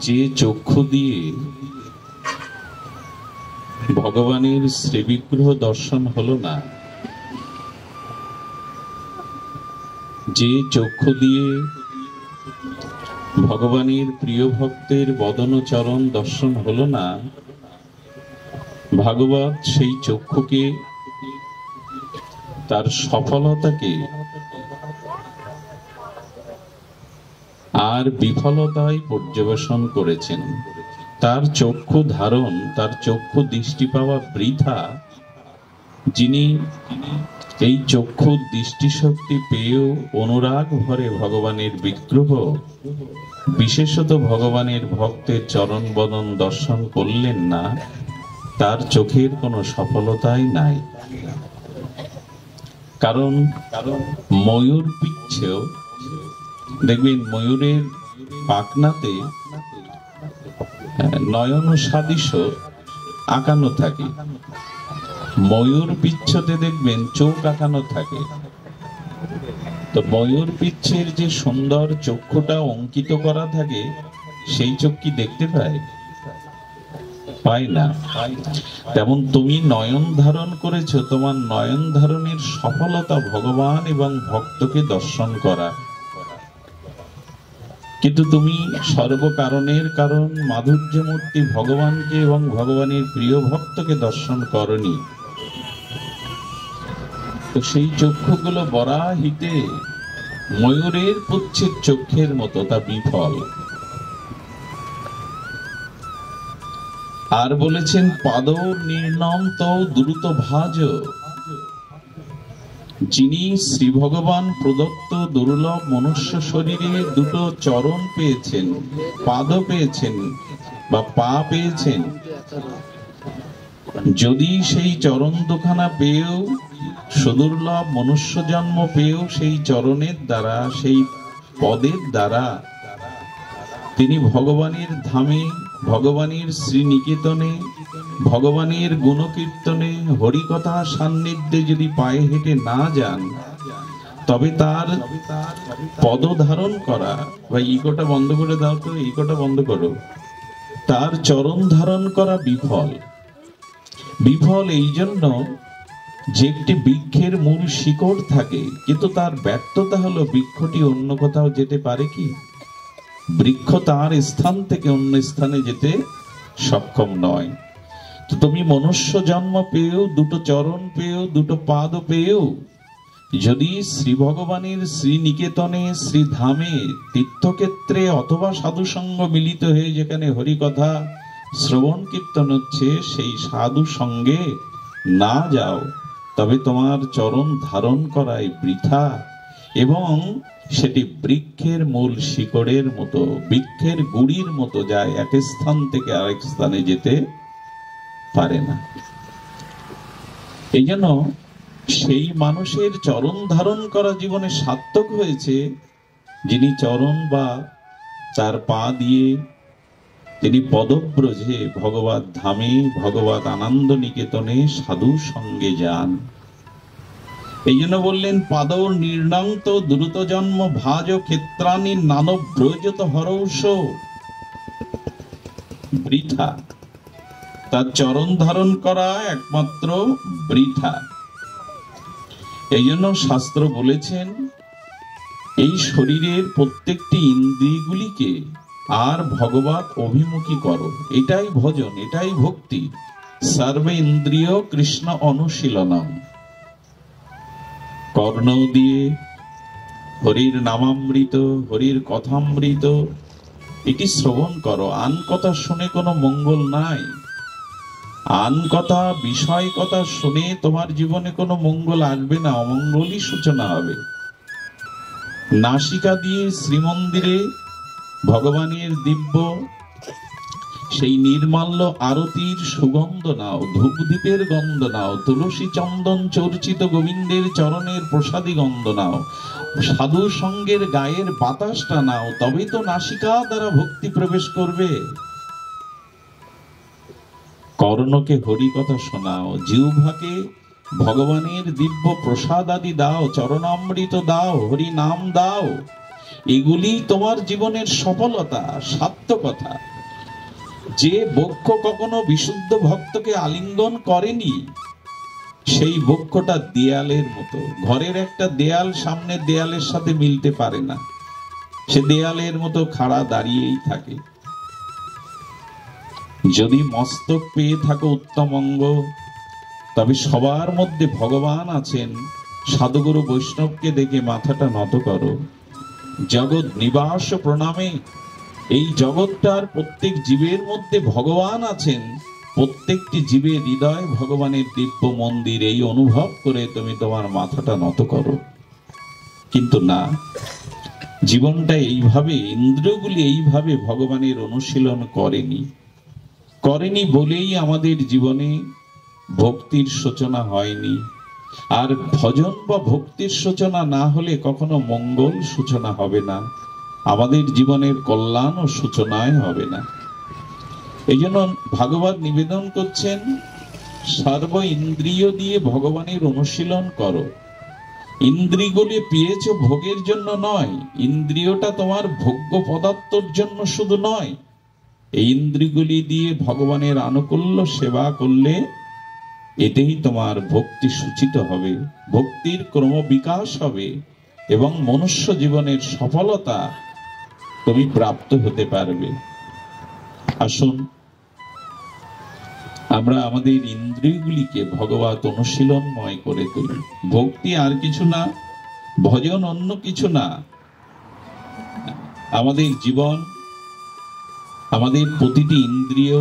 যে চক্ষু দিয়ে ভগবানের শ্রীবিগ্রহ দর্শন হলো না, যে চক্ষু দিয়ে ভগবানের প্রিয় ভক্তের বদন চরণ দর্শন হলো না, ভাগবত সেই চক্ষুকে, তার সফলতাকে আর বিফলতায় পর্যবেক্ষণ করেছেন। তার চক্ষু ধারণ, তার চক্ষু দৃষ্টি পাওয়া বৃথা। যিনি এই চক্ষু দৃষ্টিশক্তি পেয়েও অনুরাগ ভরে ভগবানের বিগ্রহ, বিশেষত ভগবানের ভক্তের চরণ বদন দর্শন করলেন না, তার চোখের কোনো সফলতাই নাই। কারণ ময়ূর পিচ্ছেও দেখবেন ময়ূরের পাখনাতে নয়ন সাদৃশ্য আঁকানো থাকে, ময়ূর পিচ্ছতে দেখবেন চোখ আঁকানো থাকে। তো ময়ূর পিচ্ছের যে সুন্দর চক্ষুটা অঙ্কিত করা থাকে, সেই চোখ কি দেখতে পায়? পায় না। তেমন তুমি নয়ন ধারণ করেছো, তোমার নয়ন ধারণের সফলতা ভগবান এবং ভক্তকে দর্শন করা, কিন্তু তুমি সর্বকারণের কারণ মাধুর্যমূর্তি ভগবানকে এবং ভগবানের প্রিয় ভক্তকে দর্শন করনি। তো সেই চক্ষুগুলো বরাহিতে ময়ূরের পুচ্ছের চক্ষের মতো, তা বিফল। আর বলেছেন পাদ নির্ণম তো দ্রুত ভাজ, যিনি শ্রী ভগবান প্রদত্ত দুর্লভ মনুষ্য শরীরে দুটো চরণ পেয়েছেন, পাদ পেয়েছেন বা পা পেয়েছেন, যদি সেই চরণ দুখানা পেয়েও, সুদুর্লভ মনুষ্য জন্ম পেয়েও সেই চরণের দ্বারা, সেই পদের দ্বারা তিনি ভগবানের ধামে, ভগবানের শ্রীনিকেতনে, ভগবানের গুণকীর্তনে, হরিকথা সান্নিধ্যে যদি পায়ে হেঁটে না যান, তবে তার পদ ধারণ করা, বা ইকোটা বন্ধ করে দাও তো, ইকোটা বন্ধ করো, তার চরণ ধারণ করা বিফল। বিফল এই জন্য যে একটি বৃক্ষের মূল শিকড় থাকে, কিন্তু তার ব্যর্থতা হলো বৃক্ষটি অন্য কোথাও যেতে পারে কি? বৃক্ষ তার স্থান থেকে অন্য স্থানে যেতে সক্ষম নয়। তো তুমি মনুষ্য জন্ম পেয়েও, দুটো চরণ পেয়েও, দুটো পাদ পেয়েও, যদি শ্রী ভগবানের শ্রীনিকেতনে, শ্রীধামে, তীর্থক্ষেত্রে অথবা সাধু সঙ্গ মিলিত হয়ে যেখানে হরিকথা শ্রবণ কীর্তন হচ্ছে, সেই সাধু সঙ্গে না যাও, তবে তোমার চরণ ধারণ করাই বৃথা, এবং সেটি বৃক্ষের মূল শিকড়ের মতো, বৃক্ষের গুড়ির মতো, যায় এক স্থান থেকে আরেক স্থানে যেতে পারে না। এই জন্য সেই মানুষের চরণ ধারণ করা জীবনে সার্থক হয়েছে, যিনি চরণ বা তার পা দিয়ে তিনি পদব্রজে ভগবত ধামে, ভগবত আনন্দ নিকেতনে সাধু সঙ্গে যান। এই জন্য বললেন পাদ নির্ণান্ত দ্রুত জন্ম ভাজ ক্ষেত্রানি নানব ব্রজত হরৌষ, বৃথা। তার চরণ ধারণ করা একমাত্র বৃথা। এই জন্য শাস্ত্র বলেছেন এই শরীরের প্রত্যেকটি ইন্দ্রিয়গুলিকে আর ভগবত অভিমুখী করো, এটাই ভজন, এটাই ভক্তি। সর্বে ইন্দ্রিয় কৃষ্ণ অনুশীলনম। কর্ণ দিয়ে হরির নামামৃত, হরির কথামৃত এটি শ্রবণ করো। আন কথা শুনে কোনো মঙ্গল নাই। আন কথা, বিষয় কথা শুনে তোমার জীবনে কোনো মঙ্গল আসবে না, অমঙ্গলই সূচনা হবে। নাসিকা দিয়ে শ্রীমন্দিরে ভগবানের দিব্য সেই নির্মাল্য আরতির সুগন্ধ নাও, ধূপদীপের গন্ধ নাও, তুলসী চন্দন চর্চিত গোবিন্দের চরণের প্রসাদী গন্ধ নাও, সাধু সঙ্গের গায়ের বাতাসটা নাও, তবেই তো নাসিকা দ্বারা ভক্তি প্রবেশ করবে। কর্ণকে হরি কথা শোনাও, জিহ্বাকে ভগবানের দিব্য প্রসাদ আদি দাও, চরণামৃত দাও, হরি নাম দাও। এগুলি তোমার জীবনের সফলতা, সার্থকতা। যে বক্ষ কখনো বিশুদ্ধ ভক্তকে আলিঙ্গন করেনি, সেই বক্ষটা দেয়ালের মতো। ঘরের একটা দেয়াল সামনের দেয়ালের সাথে মিলতে পারে না, সে দেয়ালের মতো খাড়া দাঁড়িয়েই থাকে। যদি মস্তক পেয়ে থাকো উত্তম অঙ্গ, তবে সবার মধ্যে ভগবান আছেন। সাধুগুরু বৈষ্ণবকে দেখে মাথাটা নত করো। জগৎ নিবাস প্রণামে। এই জগৎটার প্রত্যেক জীবের মধ্যে ভগবান আছেন। প্রত্যেকটি জীবের হৃদয় ভগবানের দিব্য মন্দির, এই অনুভব করে তুমি তোমার মাথাটা নত করো। কিন্তু না, জীবনটা এইভাবে, ইন্দ্রিয়গুলি এইভাবে ভগবানের অনুশীলন করেনি বলেই আমাদের জীবনে ভক্তির সূচনা হয়নি। আর ভজন বা ভক্তির সূচনা না হলে কখনো মঙ্গল সূচনা হবে না, আমাদের জীবনের কল্যাণ ও সূচনায় হবে না। এই জন্য ভাগবত নিবেদন করছেন, সর্ব ইন্দ্রিয় দিয়ে ভগবানের অনুশীলন করো। ইন্দ্রিয়গুলি পেয়েছ ভোগের জন্য নয়, ইন্দ্রিয়টা তোমার ভোগ্য পদার্থের জন্য শুধু নয়। এই ইন্দ্রিয়গুলি দিয়ে ভগবানের আনুকূল্য সেবা করলে এটাই তোমার ভক্তি সূচিত হবে, ভক্তির ক্রম বিকাশ হবে এবং মনুষ্য জীবনের সফলতা তুমি প্রাপ্ত হতে পারবে। আসুন আমরা আমাদের ইন্দ্রিয়গুলিকে ভগবত অনুশীলনময় করে তুলি। ভক্তি আর কিছু না, ভজন অন্য কিছু না। আমাদের জীবন, আমাদের প্রতিটি ইন্দ্রিয়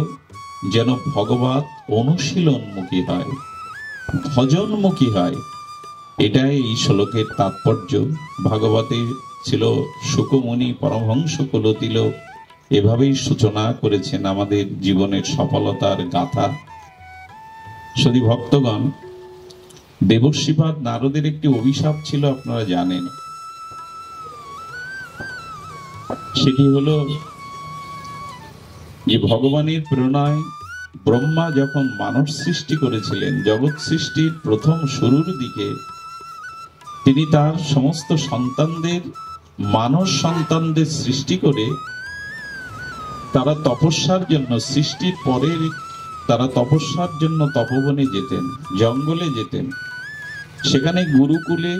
যেন ভগবত অনুশীলনমুখী হয়, ভজনমুখী হয়। এটাই এই শ্লোকের তাৎপর্য। ভাগবতে ছিল শুকমুনি পরমহংস কুলতিলক এভাবেই সূচনা করেছেন আমাদের জীবনের সফলতার গাথা। সদী ভক্তগণ, দেবর্ষিপাদ নারদের একটি অভিশাপ ছিল, আপনারা জানেন। সেটি হলো যে ভগবানের প্রেরণায় ব্রহ্মা যখন মানব সৃষ্টি করেছিলেন, জগৎ সৃষ্টির প্রথম শুরুর দিকে তিনি তার সমস্ত সন্তানদের, মানব সন্তানদের সৃষ্টি করে তারা তপস্যার জন্য, সৃষ্টির পরের তারা তপস্যার জন্য তপবনে যেতেন, জঙ্গলে যেতেন। সেখানে গুরুকুলে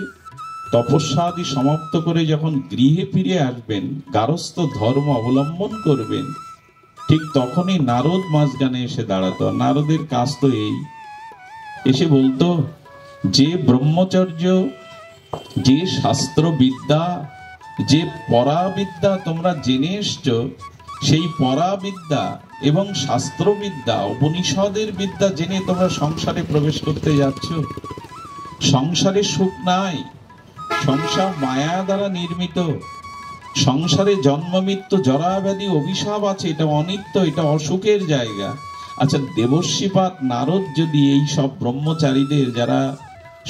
তপস্যাদি সমাপ্ত করে যখন গৃহে ফিরে আসবেন, গারস্থ ধর্ম অবলম্বন করবেন, ঠিক তখনই নারদ মাঝখানে এসে দাঁড়াতো। নারদের কাজ তো এই, এসে বলতো যে ব্রহ্মচর্য, যে শাস্ত্র বিদ্যা, যে পরাবিদ্যা তোমরা জেনে এসছো, সেই পরাবিদ্যা এবং শাস্ত্রবিদ্যা, উপনিষদের বিদ্যা জেনে তোমরা সংসারে প্রবেশ করতে যাচ্ছ। সংসারে সুখ নাই, সংসার মায়া দ্বারা নির্মিত। সংসারে জন্ম মৃত্যু জরা ব্যাধি অভিশাপ আছে, এটা অনিত্য, এটা অসুখের জায়গা। আচ্ছা, দেবর্ষিপাদ নারদ যদি এই সব ব্রহ্মচারীদের, যারা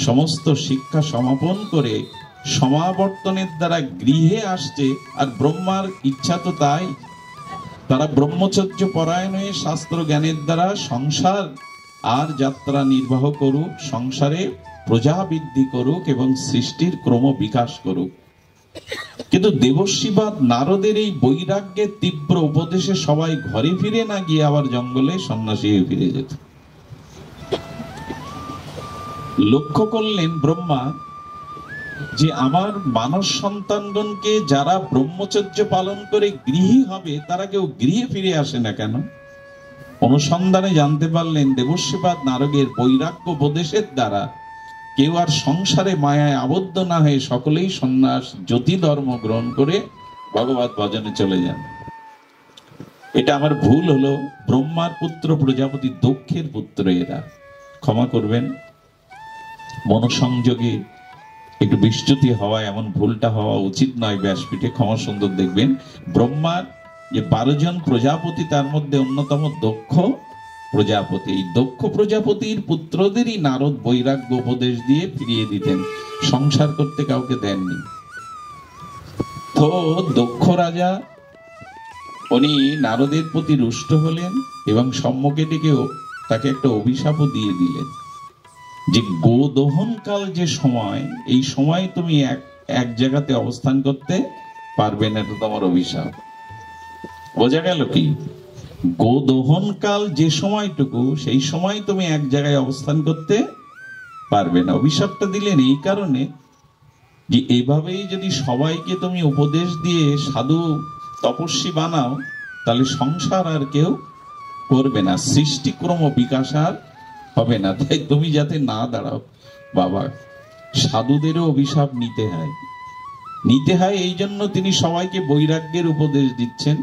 সমস্ত শিক্ষা সমাপন করে সমাবর্তনের দ্বারা গৃহে আসছে, আর ব্রহ্মার ইচ্ছা তো তাই, তারা ব্রহ্মচর্য পরায়ণ হয়ে শাস্ত্র জ্ঞানের দ্বারা সংসার আর যাত্রা নির্বাহ করুক, সংসারে প্রজা বৃদ্ধি করুক এবং সৃষ্টির ক্রম বিকাশ করুক। কিন্তু দেবর্ষিপাদ নারদের এই বৈরাগ্যের তীব্র উপদেশে সবাই ঘরে ফিরে না গিয়ে আবার জঙ্গলে সন্ন্যাসী হয়ে ফিরে যেত। লক্ষ্য করলেন ব্রহ্মা যে আমার মানব সন্তানগণকে যারা ব্রহ্মচর্য পালন করে গৃহী হবে, তারা কেউ গৃহে ফিরে আসে না কেন? অনুসন্ধানে জানতে পারলেন দেবর্ষিপাদ নারদের বৈরাগ্য উপদেশের দ্বারা কেউ আর সংসারে মায়ায় আবদ্ধ না হয়ে সকলেই সন্ন্যাস জ্যোতি ধর্ম গ্রহণ করে ভগবত ভজনে চলে যান। এটা আমার ভুল হলো। ব্রহ্মার পুত্র প্রজাপতি, দক্ষের পুত্র এরা, ক্ষমা করবেন। মনোসংযোগে একটু বিচ্যুতি হওয়া, এমন ভুলটা হওয়া উচিত নয়। ব্যাসপীঠে ক্ষমা সুন্দর দেখবেন। ব্রহ্মার যে 12 জন প্রজাপতি, তার মধ্যে অন্যতম দক্ষ প্রজাপতি। এই দক্ষ প্রজাপতির পুত্রদেরই নারদ বৈরাগ্য উপদেশ দিয়ে ফিরিয়ে দিতেন, সংসার করতে কাউকে দেননি। তো দক্ষ রাজা উনি নারদের প্রতি রুষ্ট হলেন এবং সম্মুখে ডেকে তাকে একটা অভিশাপও দিয়ে দিলেন যে গোদহন কাল যে সময়, এই সময় তুমি এক জায়গাতে অবস্থান করতে পারবে না, এটা তোমার অভিশাপ। বোঝা গেল কি? গোদহন কাল যে সময়টুকু, সেই সময় তুমি এক জায়গায় অবস্থান করতে পারবে না। অভিশাপটা দিলেন এই কারণে যে এভাবেই যদি সবাইকে তুমি উপদেশ দিয়ে সাধু তপস্বী বানাও, তাহলে সংসার আর কেউ করবে না, সৃষ্টিক্রম বিকাশ আর হবে না। তাই তুমি যাতে না দাঁড়াও বাবা, সাধুদেরও অভিশাপ নিতে হয়। এই জন্য তিনি সবাইকে বৈরাগ্যের উপদেশ দিচ্ছেন।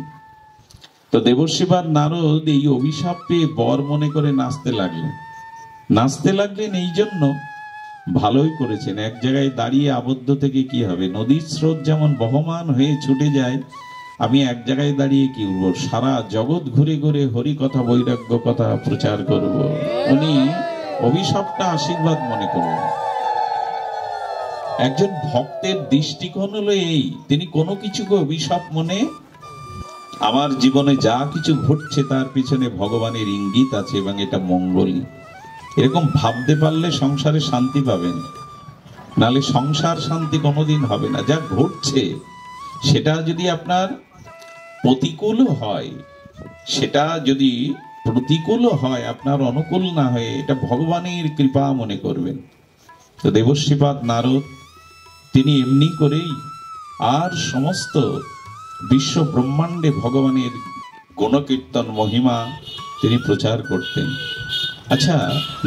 তো দেবর্ষিপাদ নারদ এই অভিশাপ পেয়ে বর মনে করে নাচতে লাগলেন। এই জন্য ভালোই করেছেন। এক জায়গায় দাঁড়িয়ে আবদ্ধ থেকে কি হবে? নদীর স্রোত যেমন বহমান হয়ে ছুটে যায়, আমি এক জায়গায় দাঁড়িয়ে কি করব? সারা জগৎ ঘুরে ঘুরে হরি কথা বৈরাগ্য কথা প্রচার করব। উনি অভিশাপটা আশীর্বাদ মনে করলেন। একজন ভক্তের দৃষ্টিকোণ হলো এই, তিনি কোনো কিছুকে অভিশাপ মনে, আমার জীবনে যা কিছু ঘটছে তার পিছনে ভগবানের ইঙ্গিত আছে এবং এটা মঙ্গলই, এরকম ভাবতে পারলে সংসারে শান্তি পাবেন। নালে সংসার শান্তি কোনোদিন হবে না। যা ঘটছে সেটা যদি আপনার প্রতিকূল হয়, সেটা যদি প্রতিকূল হয়, আপনার অনুকূল না হয়ে, এটা ভগবানের কৃপা মনে করবেন। তো দেবর্ষিপাদ নারদ তিনি এমনি করেই আর সমস্ত বিশ্ব ব্রহ্মাণ্ডে ভগবানের গুণকীর্তন মহিমা তিনি প্রচার করতেন। আচ্ছা,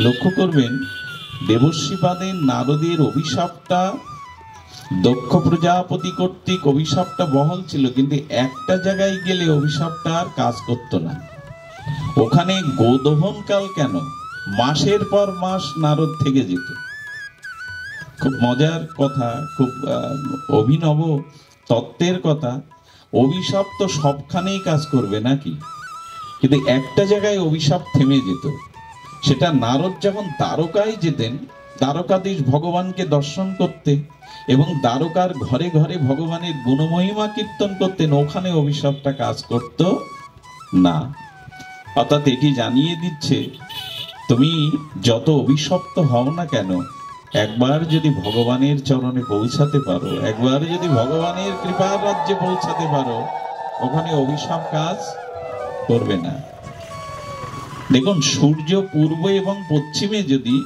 লক্ষ্য করবেন দেবর্ষিপাদের নারদের অভিশাপটা দক্ষ প্রজাপতি কর্তৃক অভিশাপটা বহল ছিল, কিন্তু একটা জায়গায় গেলে অভিশাপটা আর কাজ করতো না। ওখানে গোদহন কাল কেন? মাসের পর মাস নারদ থেকে যেত। খুব মজার কথা, খুব অভিনব তত্ত্বের কথা। অভিশাপ তো সবখানেই কাজ করবে নাকি, কিন্তু একটা জায়গায় অভিশাপ থেমে যেত। সেটা নারদ যখন দ্বারকায় যেতেন, দ্বারকাধীশ ভগবানকে দর্শন করতে এবং দ্বারকার ঘরে ঘরে ভগবানের গুণমহিমা কীর্তন করতেন, ওখানে অভিশাপটা কাজ করত না। অর্থাৎ এটি জানিয়ে দিচ্ছে, তুমি যত অভিশপ্ত হও না কেন, একবার যদি ভগবানের চরণে পৌঁছাতে পারো, একবার যদি ভগবানের কৃপার রাজ্যে পৌঁছাতে পারো, ওখানে অভিশাপ কাজ করবে না। দেখুন, সূর্য পূর্ব এবং পশ্চিমে যদি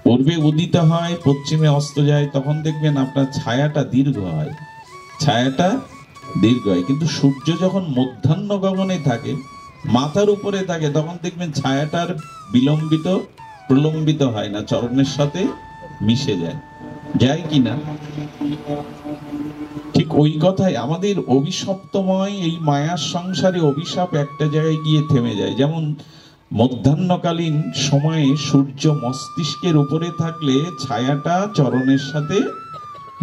পূর্বে উদিত হয়, পশ্চিমে অস্ত যায়, তখন দেখবেন আপনার ছায়াটা দীর্ঘ হয়, কিন্তু সূর্য যখন মধ্যাহ্ন গগনে থাকে, মাথার উপরে থাকে, তখন দেখবেন ছায়াটার প্রলম্বিত হয় না, চরণের সাথে মিশে যায় কিনা? ঠিক ওই কথাই আমাদের অভিশপ্তময় এই মায়ার সংসারে অভিশাপ একটা জায়গায় গিয়ে থেমে যায়। যেমন মধ্যাহ্নকালীন সময়ে সূর্য মস্তিষ্কের উপরে থাকলে ছায়াটা চরণের সাথে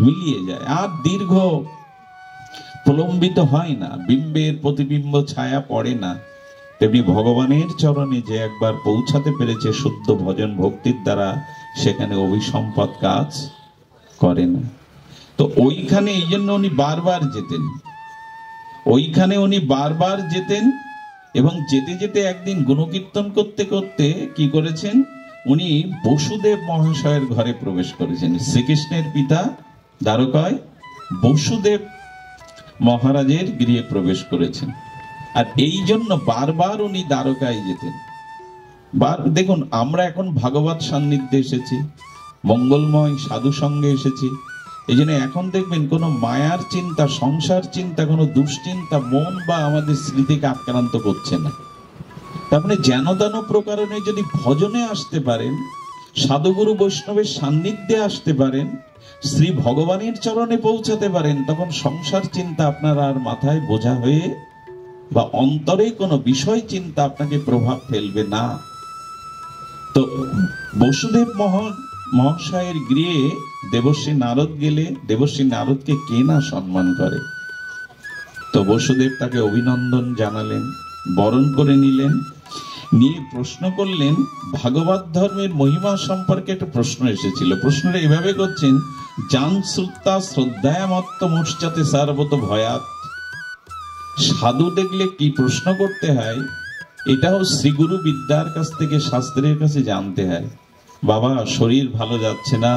মিলিয়ে যায়, আর দীর্ঘ প্রলম্বিত হয় না, বিম্বের প্রতিবিম্ব ছায়া পড়ে না। তেমনি ভগবানের চরণে যে একবার পৌঁছাতে পেরেছে শুদ্ধ ভজন ভক্তির দ্বারা, সেখানে অভিসম্পদ কাজ করে না। তো ওইখানে এই জন্য উনি বারবার যেতেন, এবং যেতে যেতে একদিন গুণকীর্তন করতে করতে কি করেছেন, উনি বসুদেব মহাশয়ের ঘরে প্রবেশ করেছেন। শ্রীকৃষ্ণের পিতা দ্বারকায় বসুদেব মহারাজের গৃহে প্রবেশ করেছেন, আর এই জন্য বারবার উনি দ্বারকায় যেতেন। দেখুন, আমরা এখন ভাগবত সান্নিধ্যে এসেছি, মঙ্গলময় সাধু সঙ্গে এসেছি, এই জন্য এখন দেখবেন কোনো মায়ার চিন্তা, সংসার চিন্তা, কোনো দুশ্চিন্তা মন বা আমাদের স্মৃতিকে আক্রান্ত করছে না। তার মানে যেন তেন প্রকারণে যদি ভজনে আসতে পারেন, সাধুগুরু বৈষ্ণবের সান্নিধ্যে আসতে পারেন, শ্রী ভগবানের চরণে পৌঁছাতে পারেন, তখন সংসার চিন্তা আপনার আর মাথায় বোঝা হয়ে বা অন্তরে কোনো বিষয় চিন্তা আপনাকে প্রভাব ফেলবে না। তো বসুদেব মহাশয়ের গৃহে দেবর্ষী নারদ গেলে দেবর্ষী নারদকে কে না সম্মান করে। তো বসুদেব তাকে অভিনন্দন জানালেন, বরণ করে নিলেন, নিয়ে প্রশ্ন করলেন। ভাগবত ধর্মের মহিমা সম্পর্কে একটা প্রশ্ন এসেছিল। প্রশ্নটা এভাবে করছেন, জান শ্রুতা শ্রদ্ধায়ামত্ত মুষ্টাতে সার্বত ভয়াত। সাধু দেখলে কি প্রশ্ন করতে হয়, এটাও শ্রীগুরু বিদ্যার কাছ থেকে, শাস্ত্রের কাছে জানতে হয়। বাবা, শরীর ভালো যাচ্ছে না,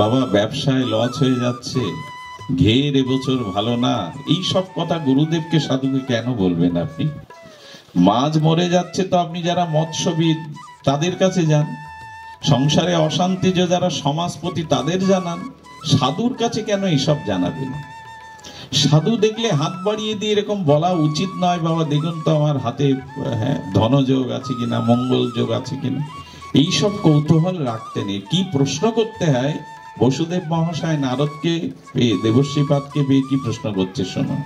বাবা ব্যবসায় লস হয়ে যাচ্ছে, ঘের এবছর ভালো না, এই সব কথা গুরুদেবকে সাধুকে কেন বলবেন আপনি? মাছ মরে যাচ্ছে তো আপনি যারা মৎস্যবিদ তাদের কাছে যান, সংসারে অশান্তি যে যারা সমাজপতি তাদের জানান, সাধুর কাছে কেন এইসব জানাবেন? সাধু দেখলে হাত বাড়িয়ে দিয়ে এরকম বলা উচিত নয়, বাবা দেখুন তো আমার হাতে ধনযোগ আছে কিনা, মঙ্গল যোগ আছে কিনা, এইসব কৌতূহল রাখতে নেই। কি প্রশ্ন করতে হয়? বসুদেব মহাশয় নারদকে পেয়ে, দেবশ্রীপাদকে পেয়ে কি প্রশ্ন করছে শোনো।